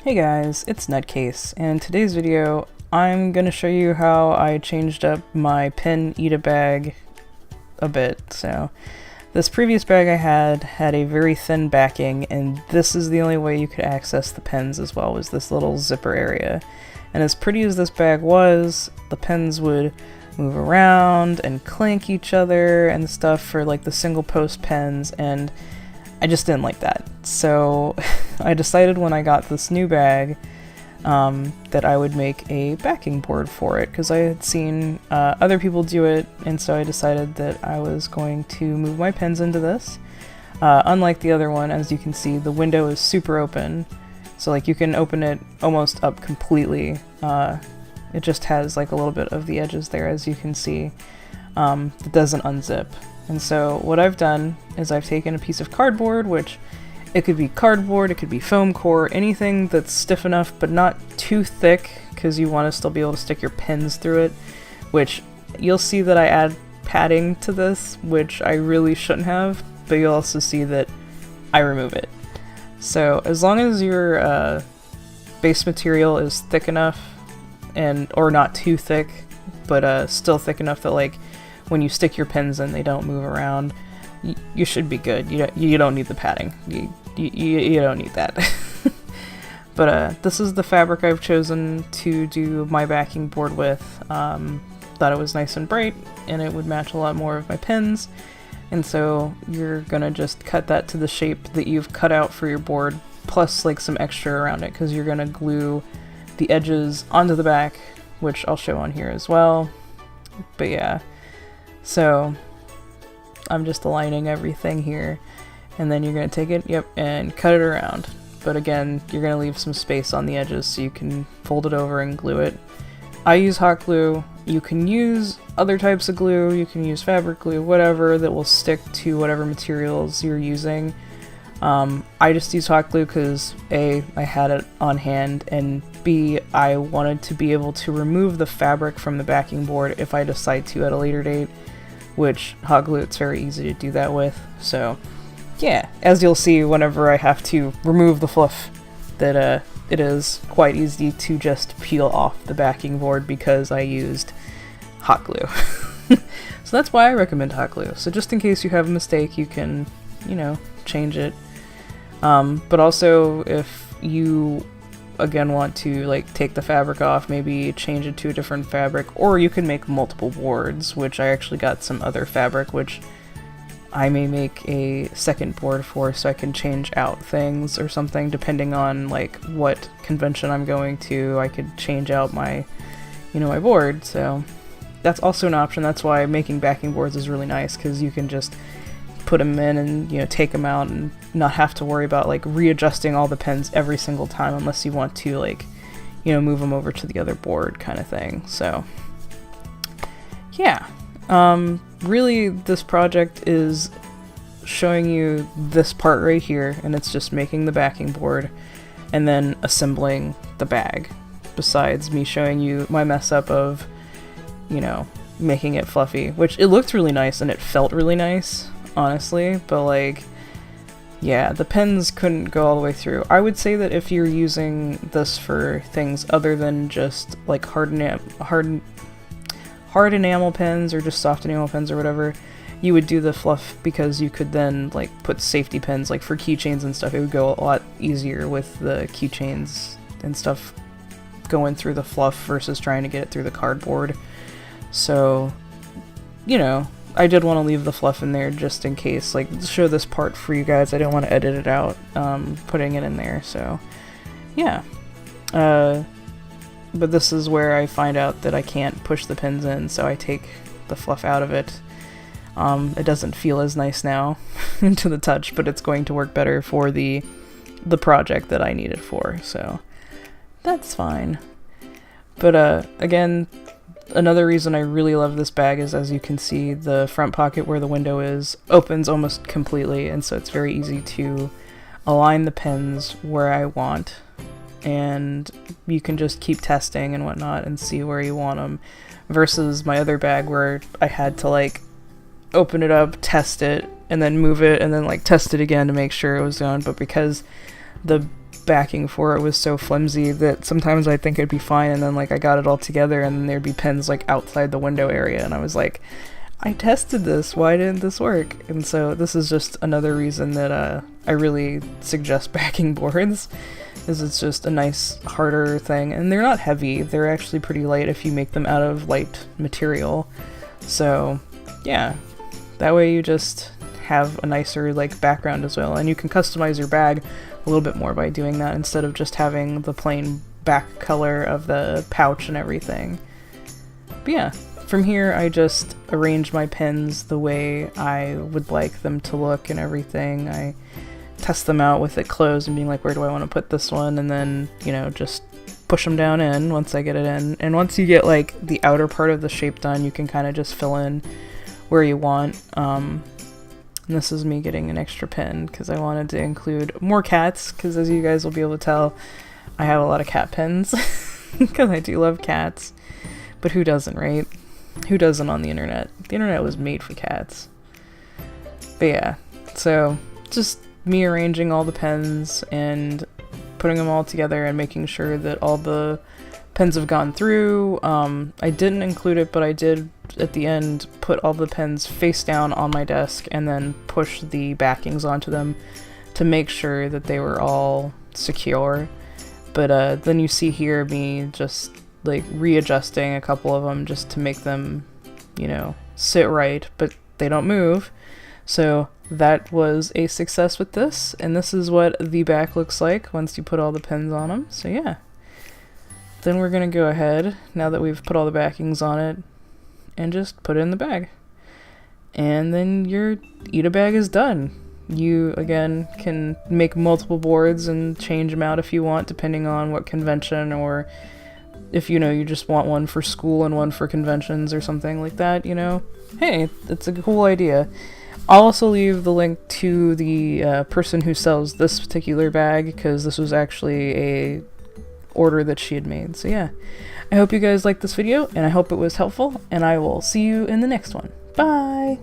Hey guys, it's Nutcase, and today's video I'm gonna show you how I changed up my pen Ita bag a bit. So this previous bag I had a very thin backing, and this is the only way you could access the pens as well, was this little zipper area. And as pretty as this bag was, the pens would move around and clink each other and stuff for like the single post pens, and I just didn't like that. So I decided when I got this new bag that I would make a backing board for it, because I had seen other people do it, and so I decided that I was going to move my pens into this. Unlike the other one, as you can see, the window is super open, so like you can open it almost up completely. It just has like a little bit of the edges there, as you can see. It doesn't unzip. And so what I've done is I've taken a piece of cardboard, which it could be cardboard, it could be foam core, anything that's stiff enough but not too thick, because you want to still be able to stick your pens through it, which you'll see that I add padding to this, which I really shouldn't have, but you'll also see that I remove it. So as long as your base material is thick enough, or not too thick, but still thick enough that like when you stick your pens in, they don't move around, you should be good. You don't need the padding. You don't need that. But this is the fabric I've chosen to do my backing board with. Thought it was nice and bright, and it would match a lot more of my pens. And so you're gonna just cut that to the shape that you've cut out for your board, plus like some extra around it, because you're gonna glue the edges onto the back, which I'll show on here as well. But yeah. So I'm just aligning everything here, and then you're going to take it, and cut it around. But again, you're going to leave some space on the edges so you can fold it over and glue it. I use hot glue. You can use other types of glue, you can use fabric glue, whatever that will stick to whatever materials you're using. I just use hot glue because A, I had it on hand, and B, I wanted to be able to remove the fabric from the backing board if I decide to at a later date, which hot glue, it's very easy to do that with. So yeah, as you'll see whenever I have to remove the fluff, that it is quite easy to just peel off the backing board because I used hot glue. So that's why I recommend hot glue. So just in case you have a mistake, you can, change it. But also if you again want to like take the fabric off, maybe change it to a different fabric, or you can make multiple boards, which I actually got some other fabric which I may make a second board for, so I can change out things or something depending on like what convention I'm going to. I could change out my my board, so that's also an option. That's why making backing boards is really nice, because you can just put them in and take them out and not have to worry about like readjusting all the pens every single time, unless you want to like move them over to the other board kind of thing. So yeah, really this project is showing you this part right here, and it's just making the backing board and then assembling the bag, besides me showing you my mess up of making it fluffy, which it looked really nice and it felt really nice, honestly, but like, yeah, the pens couldn't go all the way through. I would say that if you're using this for things other than just like hard enamel pens or just soft enamel pens or whatever, you would do the fluff, because you could then like put safety pins, like for keychains and stuff. It would go a lot easier with the keychains and stuff going through the fluff versus trying to get it through the cardboard. So I did want to leave the fluff in there just in case, like show this part for you guys. I didn't want to edit it out, putting it in there. So yeah, but this is where I find out that I can't push the pins in, so I take the fluff out of it. It doesn't feel as nice now to the touch, but it's going to work better for the project that I need it for, so that's fine. But again, another reason I really love this bag is, as you can see, the front pocket where the window is opens almost completely, and so it's very easy to align the pens where I want, and you can just keep testing and whatnot and see where you want them, versus my other bag where I had to like open it up, test it, and then move it, and then like test it again to make sure it was done. But because the backing for it was so flimsy that sometimes I'd think it'd be fine, and then like I got it all together and then there'd be pins like outside the window area, and I was like, I tested this, why didn't this work? And so this is just another reason that I really suggest backing boards, is it's just a nice harder thing, and they're not heavy, they're actually pretty light if you make them out of light material. So yeah, that way you just have a nicer like background as well, and you can customize your bag a little bit more by doing that instead of just having the plain back color of the pouch and everything. But yeah, from here I just arrange my pins the way I would like them to look and everything. I test them out with it closed and being like, where do I want to put this one, and then, you know, just push them down in once I get it in. And once you get like the outer part of the shape done, you can kind of just fill in where you want. And this is me getting an extra pin because I wanted to include more cats, because as you guys will be able to tell, I have a lot of cat pins because I do love cats. But who doesn't, right? Who doesn't on the internet? The internet was made for cats. But yeah, so just me arranging all the pens and putting them all together and making sure that all the pens have gone through. I didn't include it, but I did at the end put all the pens face down on my desk and then push the backings onto them to make sure that they were all secure. But then you see here me just like readjusting a couple of them just to make them, you know, sit right, but they don't move. So that was a success with this, and this is what the back looks like once you put all the pins on them. So yeah, then we're gonna go ahead, now that we've put all the backings on it, and just put it in the bag. And then your Ita Bag is done. You, again, can make multiple boards and change them out if you want, depending on what convention, or if, you know, you just want one for school and one for conventions or something like that, you know. Hey, it's a cool idea. I'll also leave the link to the person who sells this particular bag, because this was actually a order that she had made. So yeah, I hope you guys liked this video, and I hope it was helpful, and I will see you in the next one. Bye!